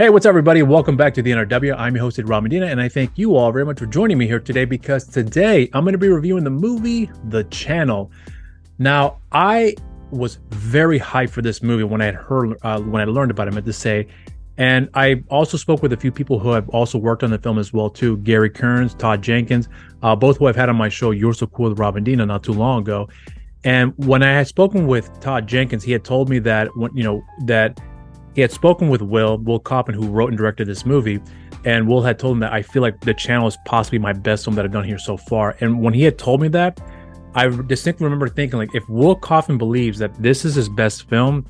Hey, what's up, everybody? Welcome back to the NRW. I'm your host, Rob Medina, and I thank you all very much for joining me here today because today I'm going to be reviewing the movie The Channel. Now, I was very hyped for this movie when I had heard, when I learned about it, I meant to say, and I also spoke with a few people who have also worked on the film as well too. Gary Kearns, Todd Jenkins, both who I've had on my show, You're So Cool with Rob Medina, not too long ago. And when I had spoken with Todd Jenkins, he had told me that that he had spoken with Will Kaufman, who wrote and directed this movie, and Will had told him that I feel like The Channel is possibly my best film that I've done here so far. And when he had told me that, I distinctly remember thinking, like, if Will Kaufman believes that this is his best film,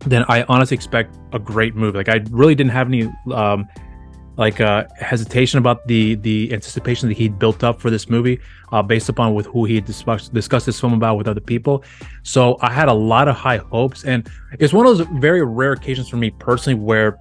then I honestly expect a great movie. Like, I really didn't have any hesitation about the anticipation that he'd built up for this movie, based upon with who he had discussed this film about with other people. So I had a lot of high hopes, and it's one of those very rare occasions for me personally where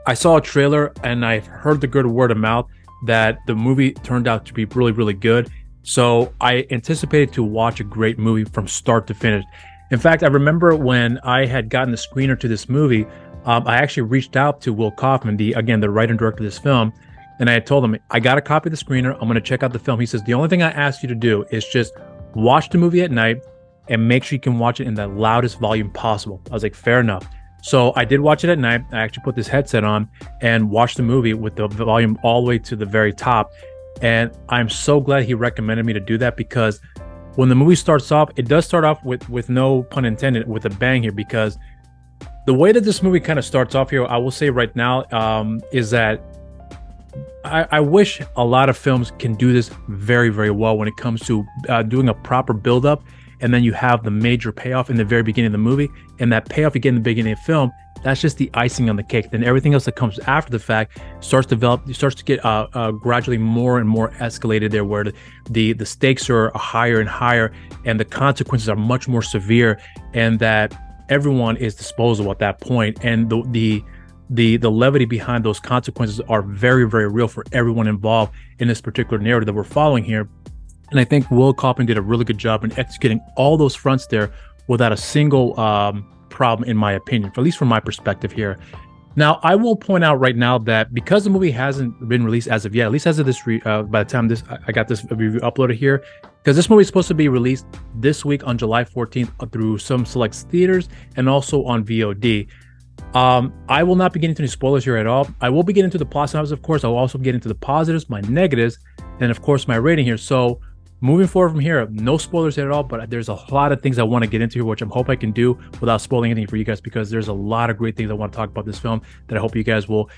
I saw a trailer and I heard the good word of mouth that the movie turned out to be really, really good. So I anticipated to watch a great movie from start to finish. In fact, I remember when I had gotten the screener to this movie, I actually reached out to Will Kaufman, the writer and director of this film, and I had told him, I got a copy of the screener. I'm going to check out the film. He says, the only thing I ask you to do is just watch the movie at night and make sure you can watch it in the loudest volume possible. I was like, fair enough. So I did watch it at night. I actually put this headset on and watched the movie with the volume all the way to the very top. And I'm so glad he recommended me to do that, because when the movie starts off, it does start off with no pun intended, with a bang here, because the way that this movie kind of starts off here, I will say right now, is that I wish a lot of films can do this very, very well when it comes to doing a proper build-up, and then you have the major payoff in the very beginning of the movie, and that payoff you get in the beginning of the film, that's just the icing on the cake. Then everything else that comes after the fact starts to get gradually more and more escalated there, where the stakes are higher and higher, and the consequences are much more severe, and that everyone is disposable at that point, and the levity behind those consequences are very, very real for everyone involved in this particular narrative that we're following here. And I think Will Kaufman did a really good job in executing all those fronts there without a single problem, in my opinion, at least from my perspective here. Now, I will point out right now that because the movie hasn't been released as of yet, at least as of this, by the time I got this review uploaded here, because this movie is supposed to be released this week on July 14th through some select theaters and also on VOD. I will not be getting into any spoilers here at all. I will be getting into the plot synopsis, of course. I will also get into the positives, my negatives, and of course my rating here. So moving forward from here, no spoilers here at all, but there's a lot of things I want to get into here, which I hope I can do without spoiling anything for you guys, because there's a lot of great things I want to talk about this film that I hope you guys will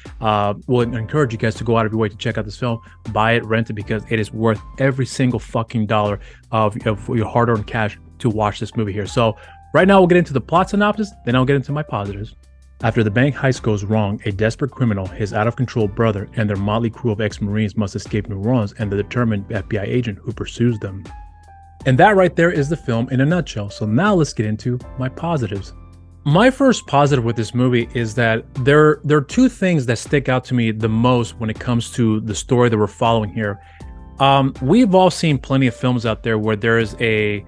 encourage you guys to go out of your way to check out this film, buy it, rent it, because it is worth every single fucking dollar of your hard-earned cash to watch this movie here. So right now we'll get into the plot synopsis, then I'll get into my positives. After the bank heist goes wrong, a desperate criminal, his out-of-control brother, and their motley crew of ex-Marines must escape New Orleans and the determined FBI agent who pursues them. And that right there is the film in a nutshell. So now let's get into my positives. My first positive with this movie is that there are two things that stick out to me the most when it comes to the story that we're following here. We've all seen plenty of films out there where there is a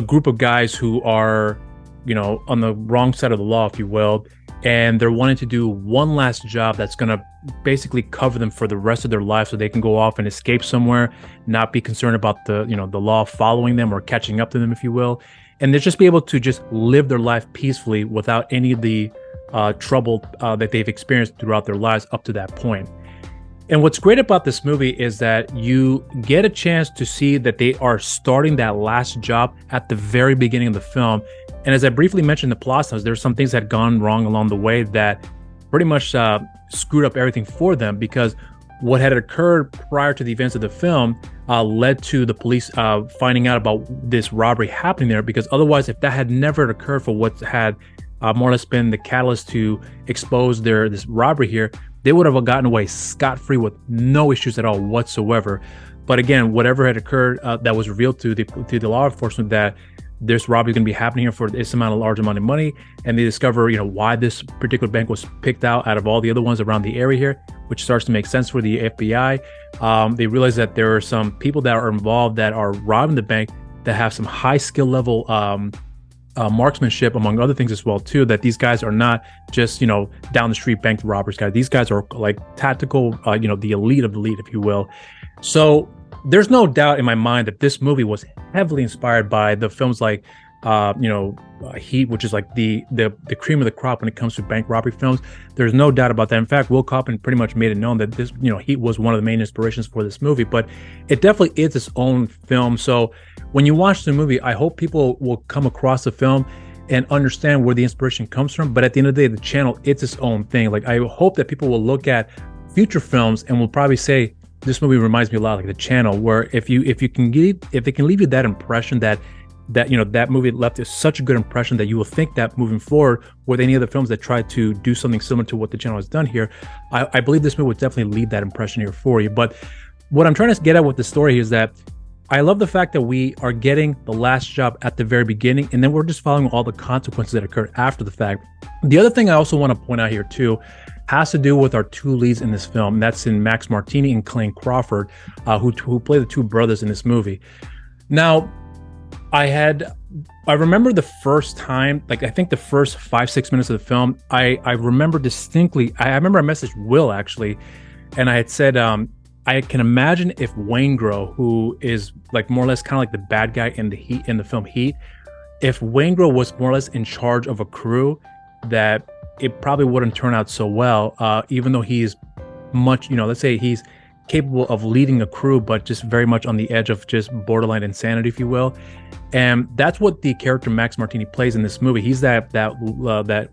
group of guys who are, on the wrong side of the law, if you will, and they're wanting to do one last job that's going to basically cover them for the rest of their life, so they can go off and escape somewhere, not be concerned about the law following them or catching up to them, if you will, and they just be able to just live their life peacefully without any of the trouble that they've experienced throughout their lives up to that point. And what's great about this movie is that you get a chance to see that they are starting that last job at the very beginning of the film. And as I briefly mentioned, the plot notes, there's some things that had gone wrong along the way that pretty much screwed up everything for them, because what had occurred prior to the events of the film led to the police finding out about this robbery happening there, because otherwise, if that had never occurred for what had more or less been the catalyst to expose this robbery here, they would have gotten away scot-free with no issues at all whatsoever. But again, whatever had occurred that was revealed to the law enforcement, that this robbery is going to be happening here for this large amount of money, and they discover why this particular bank was picked out of all the other ones around the area here, which starts to make sense for the FBI. They realize that there are some people that are involved that are robbing the bank that have some high skill level marksmanship, among other things as well too, that these guys are not just, down the street bank robbers guys. These guys are like tactical, the elite of the elite, if you will. So there's no doubt in my mind that this movie was heavily inspired by the films like Heat, which is like the cream of the crop when it comes to bank robbery films. There's no doubt about that. In fact, Will Kaufman pretty much made it known that this, Heat was one of the main inspirations for this movie, but it definitely is its own film. So when you watch the movie, I hope people will come across the film and understand where the inspiration comes from. But at the end of the day, the channel, it's its own thing. Like, I hope that people will look at future films and will probably say, this movie reminds me a lot like the channel, where if they can leave you that impression that movie left such a good impression that you will think that moving forward with any other films that try to do something similar to what the channel has done here, I believe this movie would definitely leave that impression here for you. But what I'm trying to get at with the story is that I love the fact that we are getting the last job at the very beginning, and then we're just following all the consequences that occurred after the fact. The other thing I also want to point out here too has to do with our two leads in this film, and that's in Max Martini and Clayne Crawford, who play the two brothers in this movie. Now, I remember the first time, like I think the first 5-6 minutes of the film, I remember distinctly. I remember I messaged Will actually, and I had said, I can imagine if Waingro, who is like more or less kind of like the bad guy in the film Heat, if Waingro was more or less in charge of a crew, that it probably wouldn't turn out so well, even though he's much, let's say he's capable of leading a crew, but just very much on the edge of just borderline insanity, if you will. And that's what the character Max Martini plays in this movie. He's that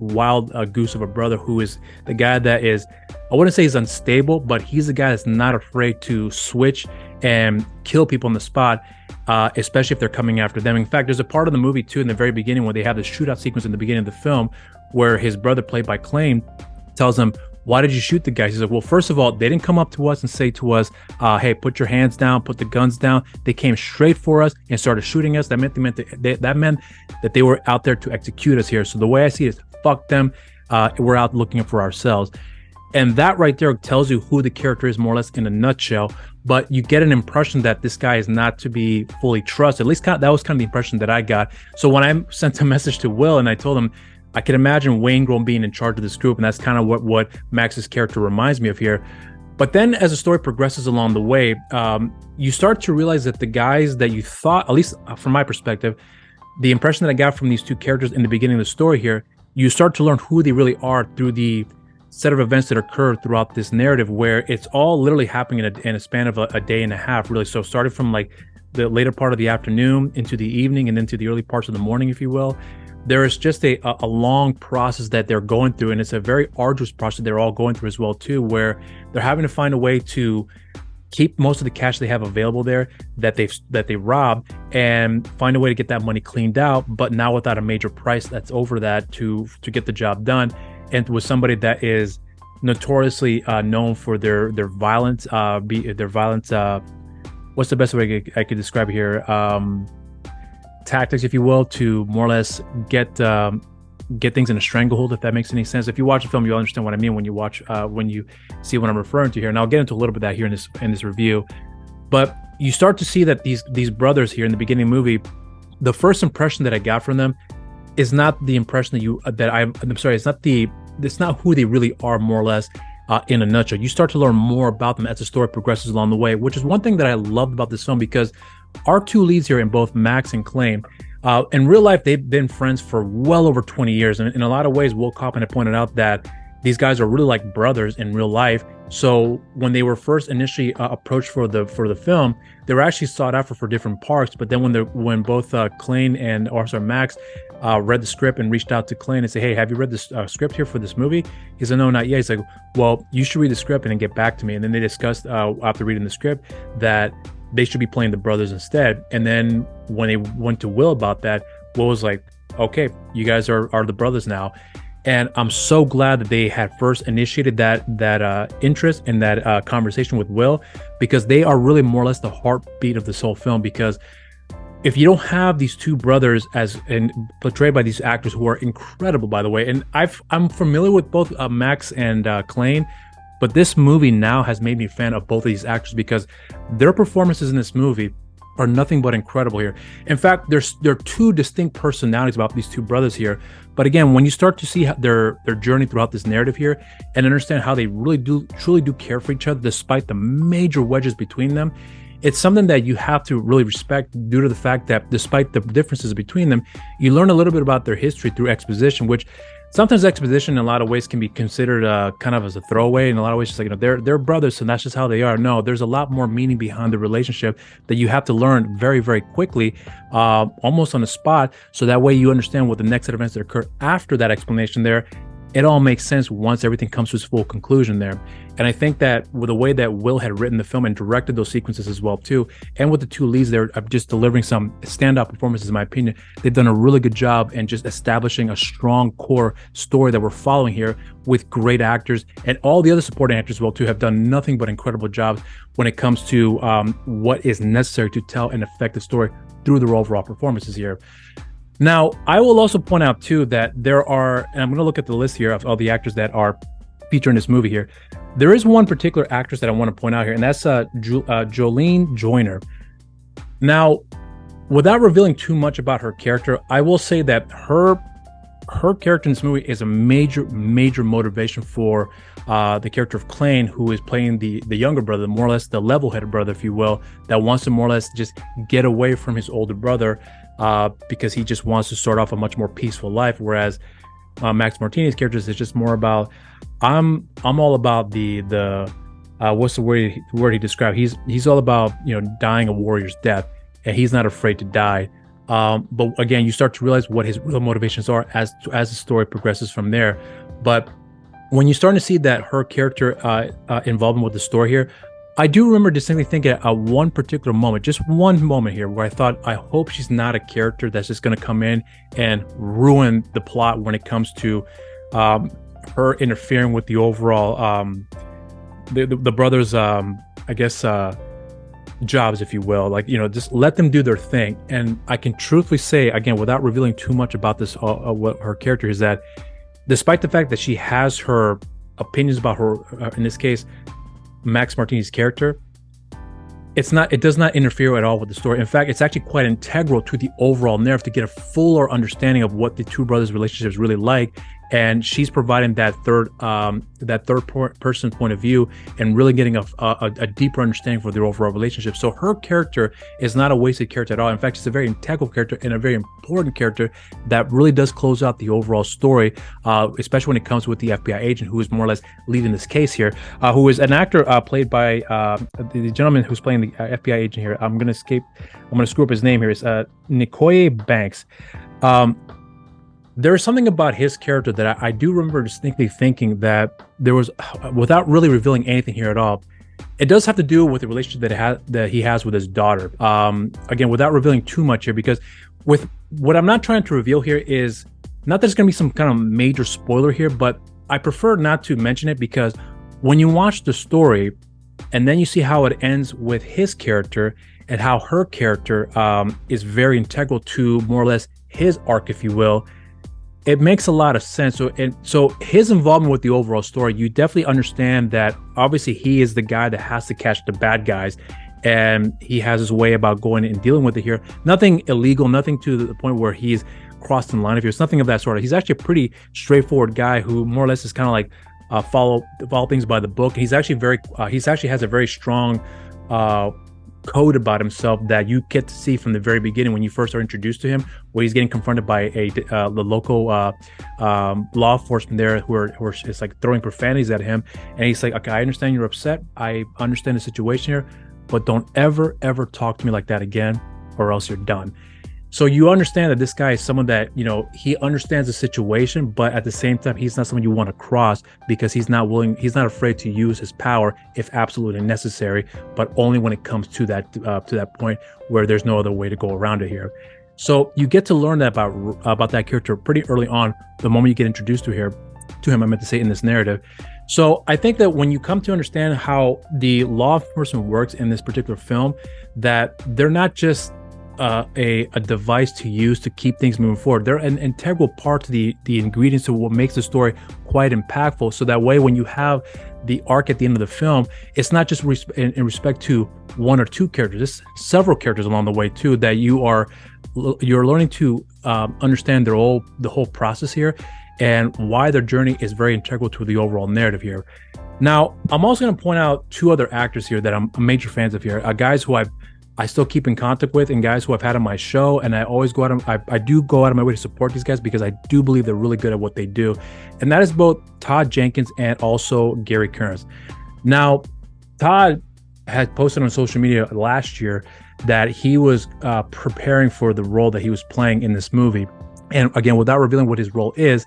wild goose of a brother who is the guy that is, I wouldn't say he's unstable, but he's the guy that's not afraid to switch and kill people on the spot, especially if they're coming after them. In fact, there's a part of the movie too in the very beginning where they have the shootout sequence in the beginning of the film where his brother, played by Clayne, tells him, "Why did you shoot the guys?" He's like, "Well, first of all, they didn't come up to us and say to us, hey, put your hands down, put the guns down. They came straight for us and started shooting us. That meant that they were out there to execute us here. So the way I see it is, fuck them. We're out looking for ourselves." And that right there tells you who the character is more or less in a nutshell. But you get an impression that this guy is not to be fully trusted. At least that was kind of the impression that I got. So when I sent a message to Will and I told him, I can imagine Waingro being in charge of this group, and that's kind of what Max's character reminds me of here. But then as the story progresses along the way, you start to realize that the guys that you thought, at least from my perspective, the impression that I got from these two characters in the beginning of the story here, you start to learn who they really are through the set of events that occur throughout this narrative, where it's all literally happening in a span of a day and a half, really. So started from like the later part of the afternoon into the evening and then to the early parts of the morning, if you will. There is just a long process that they're going through, and it's a very arduous process they're all going through as well too, where they're having to find a way to keep most of the cash they have available there that they robbed, and find a way to get that money cleaned out, but now without a major price that's over that to get the job done, and with somebody that is notoriously known for their violence, what's the best way I could describe it here? Tactics, if you will, to more or less get things in a stranglehold, if that makes any sense. If you watch the film, you'll understand what I mean when you see what I'm referring to here. And I'll get into a little bit of that here in this review. But you start to see that these brothers here in the beginning of the movie, the first impression that I got from them is not the impression it's not who they really are, more or less, in a nutshell. You start to learn more about them as the story progresses along the way, which is one thing that I loved about this film, because our two leads here in both Max and Clayne, in real life, they've been friends for well over 20 years. And in a lot of ways, Will Kaufman had pointed out that these guys are really like brothers in real life. So when they were first initially approached for the film, they were actually sought out for different parts. But then when both Clayne and Max read the script and reached out to Clayne and said, "Hey, have you read this script here for this movie?" He said, "No, not yet." He's like, "Well, you should read the script and then get back to me." And then they discussed after reading the script that they should be playing the brothers instead. And then when they went to Will about that, Will was like, "Okay, you guys are the brothers now." And I'm so glad that they had first initiated that interest and that conversation with Will, because they are really more or less the heartbeat of this whole film. Because if you don't have these two brothers and portrayed by these actors who are incredible, by the way, and I'm familiar with both Max and Clayne, but this movie now has made me a fan of both of these actors, because their performances in this movie are nothing but incredible here. In fact, there are two distinct personalities about these two brothers here. But again, when you start to see their journey throughout this narrative here and understand how they really truly do care for each other despite the major wedges between them, it's something that you have to really respect due to the fact that despite the differences between them, you learn a little bit about their history through exposition, which sometimes exposition in a lot of ways can be considered kind of as a throwaway. In a lot of ways, just like, they're brothers, and that's just how they are. No, there's a lot more meaning behind the relationship that you have to learn very, very quickly, almost on the spot. So that way you understand what the next set of events that occur after that explanation there. It all makes sense once everything comes to its full conclusion there. And I think that with the way that Will had written the film and directed those sequences as well too, and with the two leads there just delivering some standout performances, in my opinion, they've done a really good job in just establishing a strong core story that we're following here with great actors. And all the other supporting actors as well too have done nothing but incredible jobs when it comes to what is necessary to tell an effective story through their overall performances here. Now, I will also point out too that there are, and I'm going to look at the list here of all the actors that are featured in this movie here. There is one particular actress that I want to point out here, and that's Jolene Joyner. Now, without revealing too much about her character, I will say that her character in this movie is a major motivation for the character of Klain, who is playing the younger brother, more or less the level-headed brother, if you will, that wants to more or less just get away from his older brother because he just wants to start off a much more peaceful life. Whereas Max Martini's character is just more about, I'm all about the what's the word he described? He's all about, dying a warrior's death, and he's not afraid to die. But again, you start to realize what his real motivations are as the story progresses from there. But when you're starting to see that her character involvement with the story here, I do remember distinctly thinking at one particular moment, just one moment here, where I thought, I hope she's not a character that's just going to come in and ruin the plot when it comes to her interfering with the overall the brothers' jobs, if you will. Like, just let them do their thing. And I can truthfully say, again, without revealing too much about this, what her character is, that despite the fact that she has her opinions about her, in this case, Max Martini's character, it does not interfere at all with the story. In fact, it's actually quite integral to the overall narrative to get a fuller understanding of what the two brothers' relationship is really like. And she's providing that third person point of view and really getting a deeper understanding for their overall relationship. So her character is not a wasted character at all. In fact, she's a very integral character and a very important character that really does close out the overall story, especially when it comes with the FBI agent who is more or less leading this case here, who is an actor played by the gentleman who's playing the FBI agent here. I'm going to screw up his name here. It's Nikoye Banks. There's something about his character that I do remember distinctly thinking that there was, without really revealing anything here at all, it does have to do with the relationship that he has with his daughter. Again, without revealing too much here, because with what I'm not trying to reveal here is not that it's going to be some kind of major spoiler here, but I prefer not to mention it, because when you watch the story and then you see how it ends with his character and how her character is very integral to more or less his arc, if you will, it makes a lot of sense. So his involvement with the overall story, you definitely understand that obviously he is the guy that has to catch the bad guys, and he has his way about going and dealing with it here. Nothing illegal, nothing to the point where he's crossed the line. If there's nothing of that sort, he's actually a pretty straightforward guy who more or less is kind of like follow things by the book. He actually has a very strong code about himself that you get to see from the very beginning when you first are introduced to him, where he's getting confronted by the local law enforcement there who are it's like throwing profanities at him, and he's like, okay, I understand you're upset, I understand the situation here, but don't ever talk to me like that again, or else you're done. So you understand that this guy is someone that, he understands the situation, but at the same time, he's not someone you want to cross, because he's not afraid to use his power if absolutely necessary, but only when it comes to that point where there's no other way to go around it here. So you get to learn that about that character pretty early on, the moment you get introduced to him, I meant to say, in this narrative. So I think that when you come to understand how the law enforcement works in this particular film, that they're not just a device to use to keep things moving forward. They're an integral part to the ingredients of what makes the story quite impactful. So that way, when you have the arc at the end of the film, it's not just in respect to one or two characters, just several characters along the way too, that you're learning to understand the whole process here, and why their journey is very integral to the overall narrative here. Now, I'm also going to point out two other actors here that I'm major fans of here, guys who I still keep in contact with, and guys who I've had on my show, and I always I do go out of my way to support these guys because I do believe they're really good at what they do, and that is both Todd Jenkins and also Gary Kearns. Now, Todd had posted on social media last year that he was preparing for the role that he was playing in this movie, and again, without revealing what his role is,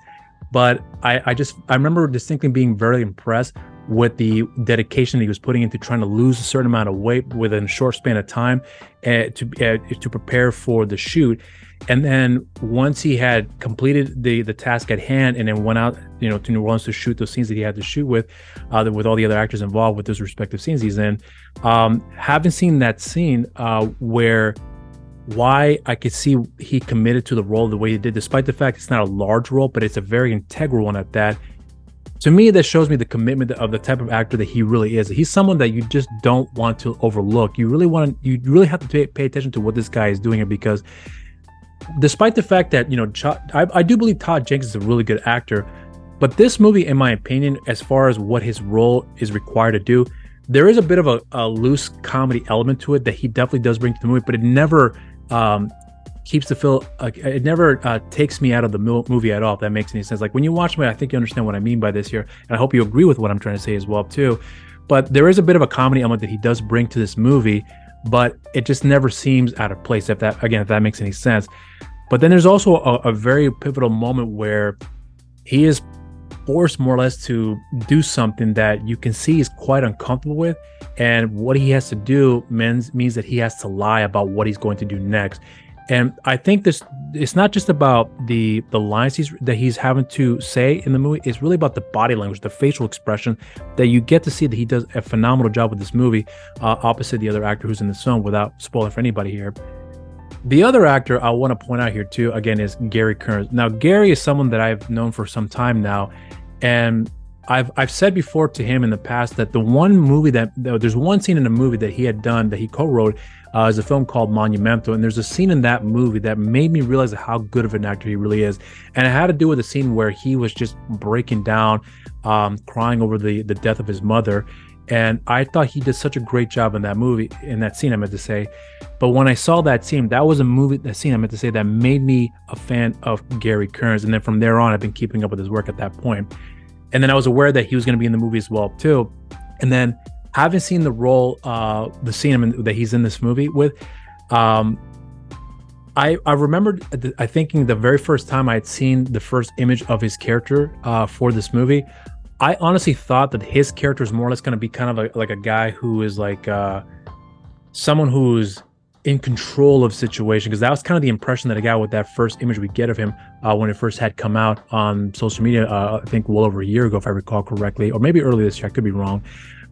but I remember distinctly being very impressed with the dedication that he was putting into trying to lose a certain amount of weight within a short span of time to prepare for the shoot. And then once he had completed the task at hand and then went out, to New Orleans to shoot those scenes that he had to shoot with all the other actors involved with those respective scenes he's in, having seen that scene why I could see he committed to the role the way he did, despite the fact it's not a large role, but it's a very integral one at that. To me, that shows me the commitment of the type of actor that he really is. He's someone that you just don't want to overlook. You really have to pay attention to what this guy is doing here, because despite the fact that, I do believe Todd Jenkins is a really good actor, but this movie, in my opinion, as far as what his role is required to do, there is a bit of a loose comedy element to it that he definitely does bring to the movie, but it never keeps the feel, it never takes me out of the movie at all, if that makes any sense. Like when you watch me, I think you understand what I mean by this here, and I hope you agree with what I'm trying to say as well too. But there is a bit of a comedy element that he does bring to this movie, but it just never seems out of place, if that makes any sense. But then there's also a very pivotal moment where he is forced more or less to do something that you can see he's quite uncomfortable with, and what he has to do means that he has to lie about what he's going to do next. And I think it's not just about the lines that he's having to say in the movie. It's really about the body language, the facial expression that you get to see that he does a phenomenal job with this movie, opposite the other actor who's in the film, without spoiling for anybody here. The other actor I want to point out here too, again, is Gary Kearns. Now, Gary is someone that I've known for some time now, and I've said before to him in the past that there's one scene in a movie that he had done that he co-wrote, is a film called Monumental, and there's a scene in that movie that made me realize how good of an actor he really is, and it had to do with a scene where he was just breaking down, crying over the death of his mother. And I thought he did such a great job in that scene, I meant to say. But when I saw that scene, that made me a fan of Gary Kearns. And then from there on, I've been keeping up with his work at that point. And then I was aware that he was going to be in the movie as well, too. And then having seen the role, the scene that he's in this movie with, I remembered, thinking the very first time I had seen the first image of his character for this movie, I honestly thought that his character is more or less going to be kind of like a guy who is like someone who's in control of situation, because that was kind of the impression that I got with that first image we get of him when it first had come out on social media, I think well over a year ago, if I recall correctly, or maybe early this year, I could be wrong.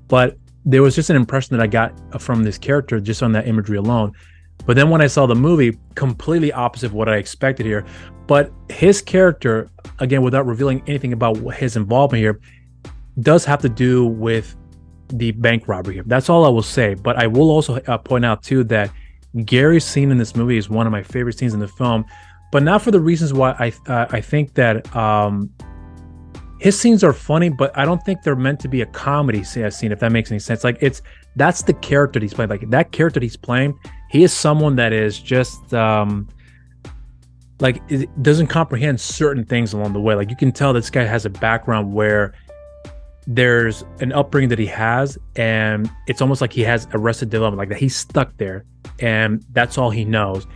But there was just an impression that I got from this character just on that imagery alone. But then when I saw the movie, completely opposite of what I expected here. But his character, again, without revealing anything about his involvement here, does have to do with the bank robbery here. That's all I will say. But I will also point out too that Gary's scene in this movie is one of my favorite scenes in the film, but not for the reasons why I think that his scenes are funny, but I don't think they're meant to be a comedy scene, if that makes any sense. Like that's the character he's playing. Like that character he's playing, he is someone that is just like it doesn't comprehend certain things along the way. Like you can tell this guy has a background where there's an upbringing that he has, and it's almost like he has arrested development, like that he's stuck there, and that's all he knows.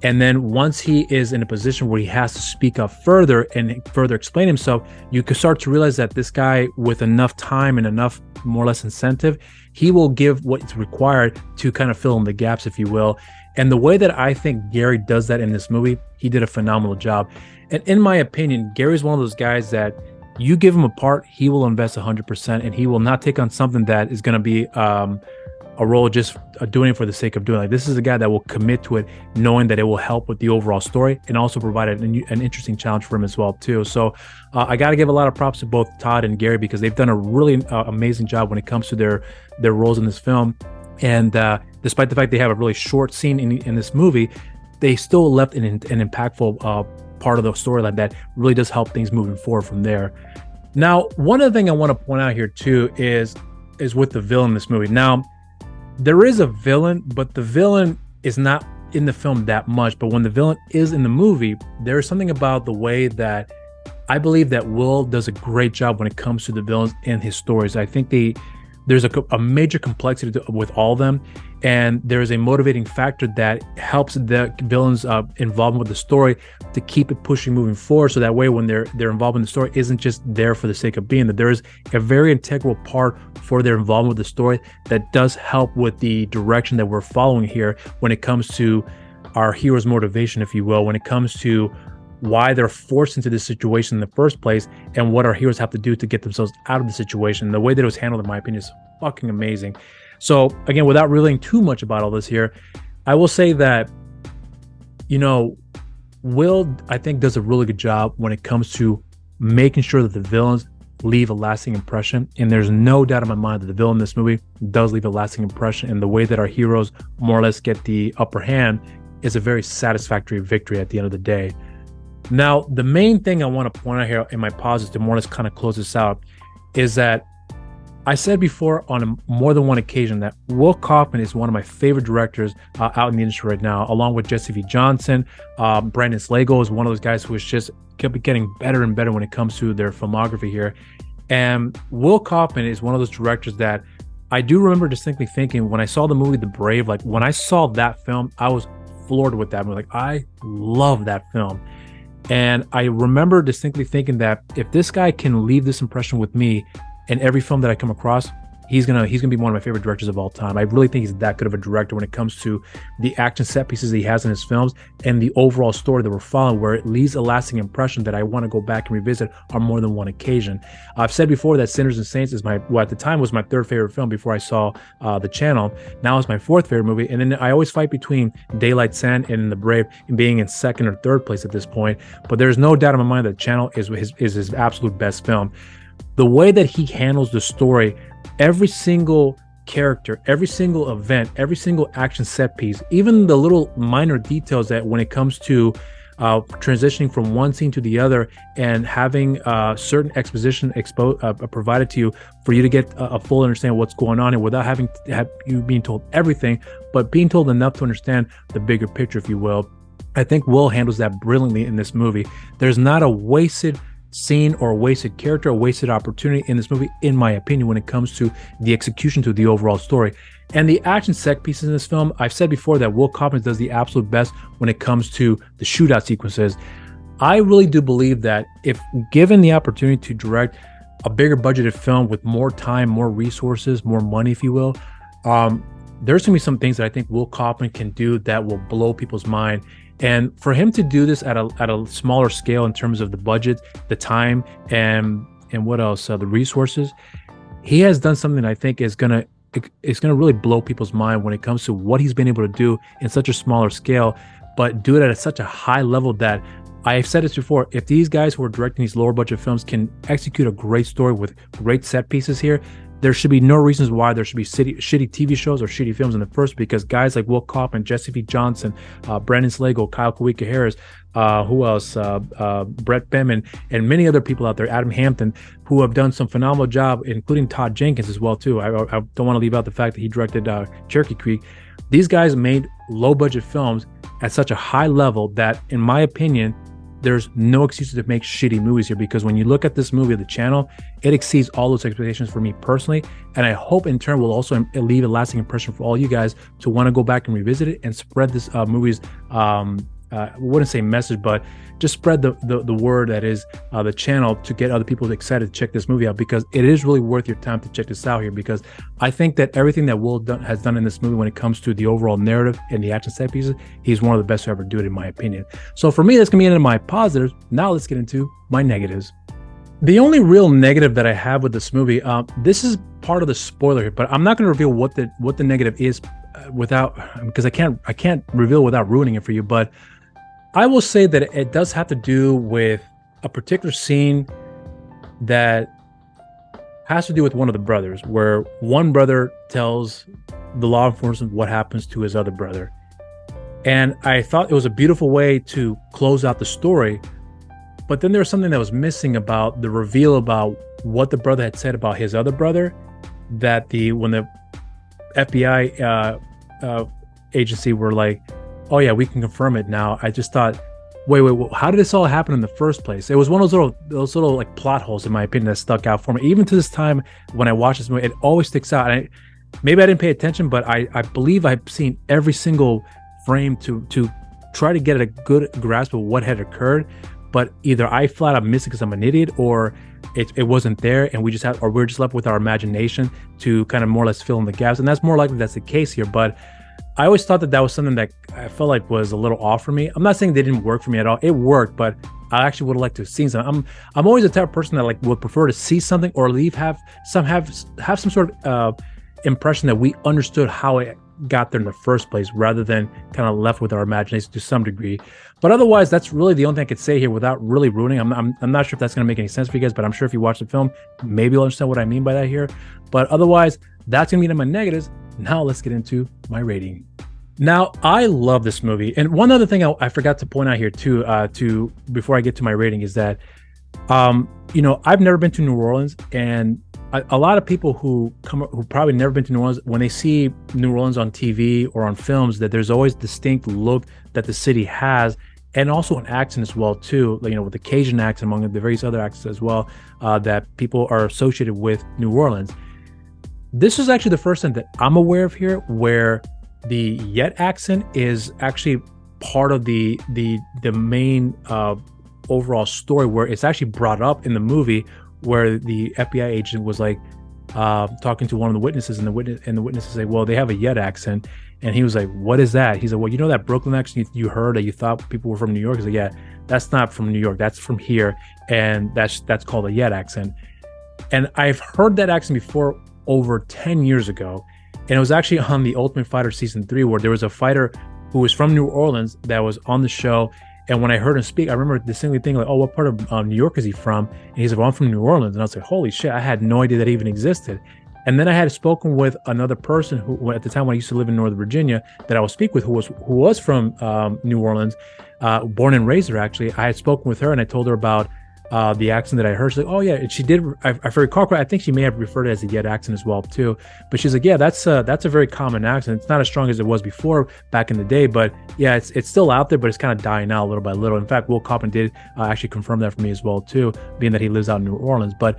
And then once he is in a position where he has to speak up further and further explain himself, you can start to realize that this guy, with enough time and enough more or less incentive, he will give what's required to kind of fill in the gaps, if you will. And the way that I think Gary does that in this movie, he did a phenomenal job. And in my opinion, Gary's one of those guys that you give him a part, he will invest 100%, and he will not take on something that is going to be a role just doing it for the sake of doing it. Like, this is a guy that will commit to it, knowing that it will help with the overall story and also provide an interesting challenge for him as well too. So I got to give a lot of props to both Todd and Gary, because they've done a really amazing job when it comes to their roles in this film. And despite the fact they have a really short scene in this movie, they still left an impactful part of the storyline that really does help things moving forward from there. Now, one other thing I want to point out here too is with the villain in this movie. Now, there is a villain, but the villain is not in the film that much. But when the villain is in the movie, there is something about the way that I believe that Will does a great job when it comes to the villains in his stories. I think there's a major complexity with all of them, and there's a motivating factor that helps the villains involvement with the story to keep it pushing moving forward. So that way, when they're involved in the story, isn't just there for the sake of being, that there is a very integral part for their involvement with the story that does help with the direction that we're following here when it comes to our hero's motivation, if you will, when it comes to why they're forced into this situation in the first place and what our heroes have to do to get themselves out of the situation. The way that it was handled, in my opinion, is fucking amazing. So again, without revealing too much about all this here, I will say that, Will, I think, does a really good job when it comes to making sure that the villains leave a lasting impression. And there's no doubt in my mind that the villain in this movie does leave a lasting impression. And the way that our heroes more or less get the upper hand is a very satisfactory victory at the end of the day. Now, the main thing I want to point out here in my pauses to more or less kind of close this out is that I said before on more than one occasion that Will Kaufman is one of my favorite directors out in the industry right now, along with Jesse V. Johnson. Brandon Slagle is one of those guys who is just kept getting better and better when it comes to their filmography here. And Will Kaufman is one of those directors that I do remember distinctly thinking when I saw the movie The Brave, like when I saw that film, I was floored with that movie. Like, I love that film. And I remember distinctly thinking that if this guy can leave this impression with me in every film that I come across, he's gonna be one of my favorite directors of all time. I really think he's that good of a director when it comes to the action set pieces he has in his films and the overall story that we're following, where it leaves a lasting impression that I want to go back and revisit on more than one occasion. I've said before that Sinners and Saints is at the time was my third favorite film before I saw The Channel. Now it's my fourth favorite movie, and then I always fight between Daylight Sand and The Brave and being in second or third place at this point. But there's no doubt in my mind that Channel is his absolute best film. The way that he handles the story, every single character, every single event, every single action set piece, even the little minor details that when it comes to transitioning from one scene to the other and having certain exposition provided to you for you to get a full understanding of what's going on, and without having to have you being told everything, but being told enough to understand the bigger picture, if you will. I think Will handles that brilliantly in this movie. There's not a wasted scene or a wasted character, a wasted opportunity in this movie, in my opinion, when it comes to the execution to the overall story. And the action set pieces in this film, I've said before that Will Kaufman does the absolute best when it comes to the shootout sequences. I really do believe that if given the opportunity to direct a bigger budgeted film with more time, more resources, more money, if you will, there's gonna be some things that I think Will Kaufman can do that will blow people's mind. And for him to do this at a smaller scale in terms of the budget, the time, and what else, the resources, he has done something that I think is gonna really blow people's mind when it comes to what he's been able to do in such a smaller scale, but do it at such a high level that I've said this before. If these guys who are directing these lower budget films can execute a great story with great set pieces here, there should be no reasons why there should be shitty TV shows or shitty films in the first, because guys like Will Kaufman, Jesse V. Johnson, Brandon Slagle, Kyle Kuya Harris, who else? Brett Beman, and many other people out there, Adam Hampton, who have done some phenomenal job, including Todd Jenkins as well, too. I don't want to leave out the fact that he directed Cherokee Creek. These guys made low-budget films at such a high level that, in my opinion, there's no excuse to make shitty movies here, because when you look at this movie, The Channel, it exceeds all those expectations for me personally, and I hope in turn will also leave a lasting impression for all you guys to want to go back and revisit it and spread this movie's I wouldn't say message, but just spread the word that is The Channel, to get other people excited to check this movie out, because it is really worth your time to check this out here, because I think that everything that Will has done in this movie when it comes to the overall narrative and the action set pieces, he's one of the best to ever do it, in my opinion. So for me, that's gonna be into my positives. Now let's get into my negatives. The only real negative that I have with this movie, this is part of the spoiler here, but I'm not going to reveal what the negative is because I can't reveal without ruining it for you. But I will say that it does have to do with a particular scene that has to do with one of the brothers, where one brother tells the law enforcement what happens to his other brother. And I thought it was a beautiful way to close out the story. But then there was something that was missing about the reveal about what the brother had said about his other brother, that when the FBI agency were like, oh yeah, we can confirm it now. I just thought, wait, how did this all happen in the first place? It was one of those little like plot holes, in my opinion, that stuck out for me. Even to this time, when I watch this movie, it always sticks out. And maybe I didn't pay attention, but I believe I've seen every single frame to try to get a good grasp of what had occurred. But either I flat out missed it because I'm an idiot, or it wasn't there, and we're just left with our imagination to kind of more or less fill in the gaps. And that's more likely that's the case here. But I always thought that was something that I felt like was a little off for me. I'm not saying they didn't work for me at all. It worked, but I actually would have liked to have seen something. I'm always the type of person that like would prefer to see something or have some sort of impression that we understood how it got there in the first place, rather than kind of left with our imagination to some degree. But otherwise, that's really the only thing I could say here without really ruining. I'm not sure if that's going to make any sense for you guys, but I'm sure if you watch the film, maybe you'll understand what I mean by that here. But otherwise, that's going to be my negatives. Now let's get into my rating. Now, I love this movie. And one other thing I forgot to point out here too, before I get to my rating, is that, I've never been to New Orleans, and a lot of people who probably never been to New Orleans, when they see New Orleans on TV or on films, that there's always distinct look that the city has, and also an accent as well too, with the Cajun accent, among the various other accents as well, that people are associated with New Orleans. This is actually the first time that I'm aware of here where the Yet accent is actually part of the main overall story, where it's actually brought up in the movie, where the FBI agent was like talking to one of the witnesses, and the witnesses say, well, they have a Yet accent. And he was like, what is that? He's like, well, that Brooklyn accent you heard that you thought people were from New York? He's like, yeah, that's not from New York. That's from here. And that's called a Yet accent. And I've heard that accent before, over 10 years ago. And it was actually on the Ultimate Fighter season 3, where there was a fighter who was from New Orleans that was on the show. And when I heard him speak, I remember distinctly thinking, like, oh, what part of New York is he from? And he's like, well, I'm from New Orleans. And I was like, holy shit, I had no idea that even existed. And then I had spoken with another person who, at the time when I used to live in Northern Virginia, that I would speak with, who was from New Orleans, born and raised there, actually. I had spoken with her, and I told her about the accent that I heard. She's like, oh yeah, and she did. If I recall correctly, I think she may have referred to it as a Yet accent as well too. But she's like, yeah, that's a very common accent. It's not as strong as it was before back in the day, but yeah, it's still out there, but it's kind of dying out little by little. In fact, Will Kaufman did actually confirm that for me as well too, being that he lives out in New Orleans. But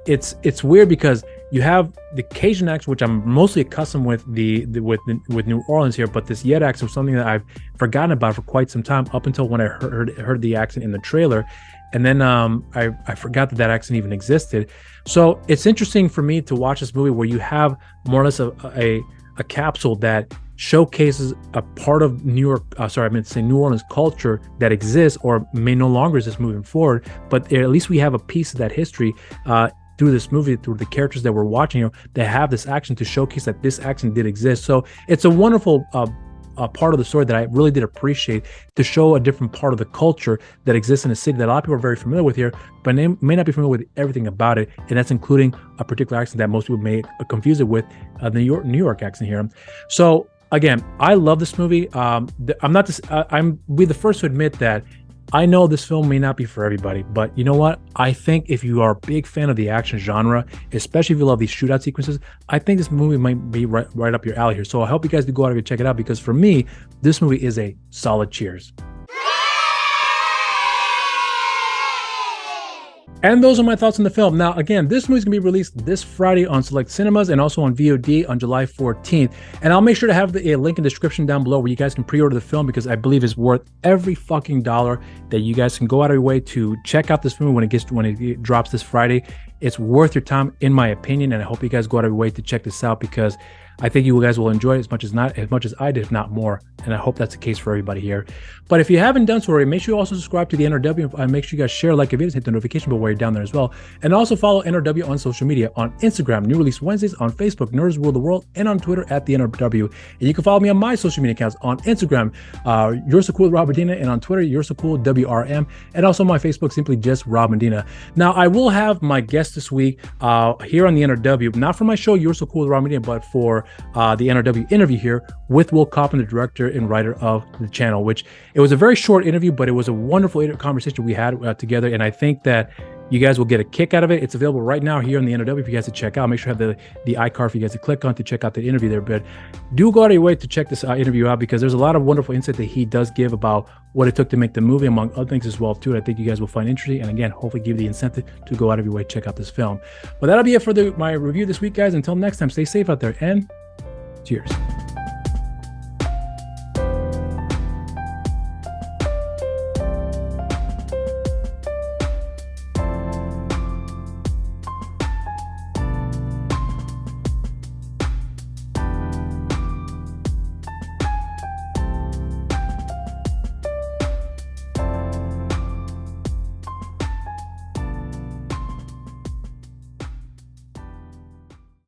it's weird because you have the Cajun accent, which I'm mostly accustomed with with New Orleans here, but this Yet accent was something that I've forgotten about for quite some time, up until when I heard the accent in the trailer. And then I forgot that accent even existed. So it's interesting for me to watch this movie where you have more or less a capsule that showcases a part of New Orleans culture that exists, or may no longer exist moving forward. But at least we have a piece of that history through this movie, through the characters that we're watching here, that have this action to showcase that this action did exist. So it's a wonderful part of the story that I really did appreciate, to show a different part of the culture that exists in a city that a lot of people are very familiar with here, but they may not be familiar with everything about it, and that's including a particular accent that most people may confuse it with the New York accent here. So again, I love this movie. I'm be the first to admit that I know this film may not be for everybody, but you know what? I think if you are a big fan of the action genre, especially if you love these shootout sequences, I think this movie might be right up your alley here. So I hope you guys do go out and check it out, because for me, this movie is a solid cheers. And those are my thoughts on the film. Now, again, this movie is going to be released this Friday on select cinemas and also on VOD on July 14th. And I'll make sure to have a link in the description down below where you guys can pre-order the film, because I believe it's worth every fucking dollar that you guys can go out of your way to check out this movie when it drops this Friday. It's worth your time, in my opinion, and I hope you guys go out of your way to check this out, because I think you guys will enjoy it as much as I did, if not more. And I hope that's the case for everybody here. But if you haven't done so already, make sure you also subscribe to the NRW and make sure you guys share, like, videos, hit the notification bell while you're down there as well. And also follow NRW on social media, on Instagram, New Release Wednesdays, on Facebook, Nerds Rule the World, and on Twitter at the NRW. And you can follow me on my social media accounts on Instagram, You're So Cool with Rob Medina, and on Twitter, You're So Cool WRM, and also my Facebook, simply just Rob Medina. Now, I will have my guest this week here on the NRW, not for my show You're So Cool with Rob Medina, but for the NRW interview here with Will Kaufman, the director and writer of the channel, which it was a very short interview, but it was a wonderful conversation we had together. And I think that you guys will get a kick out of it. It's available right now here on the NRW for you guys to check out. Make sure you have the iCard for you guys to click on to check out the interview there. But do go out of your way to check this interview out, because there's a lot of wonderful insight that he does give about what it took to make the movie, among other things as well too. And I think you guys will find interesting, and again, hopefully give you the incentive to go out of your way to check out this film. But that'll be it for my review this week, guys. Until next time, stay safe out there, and cheers.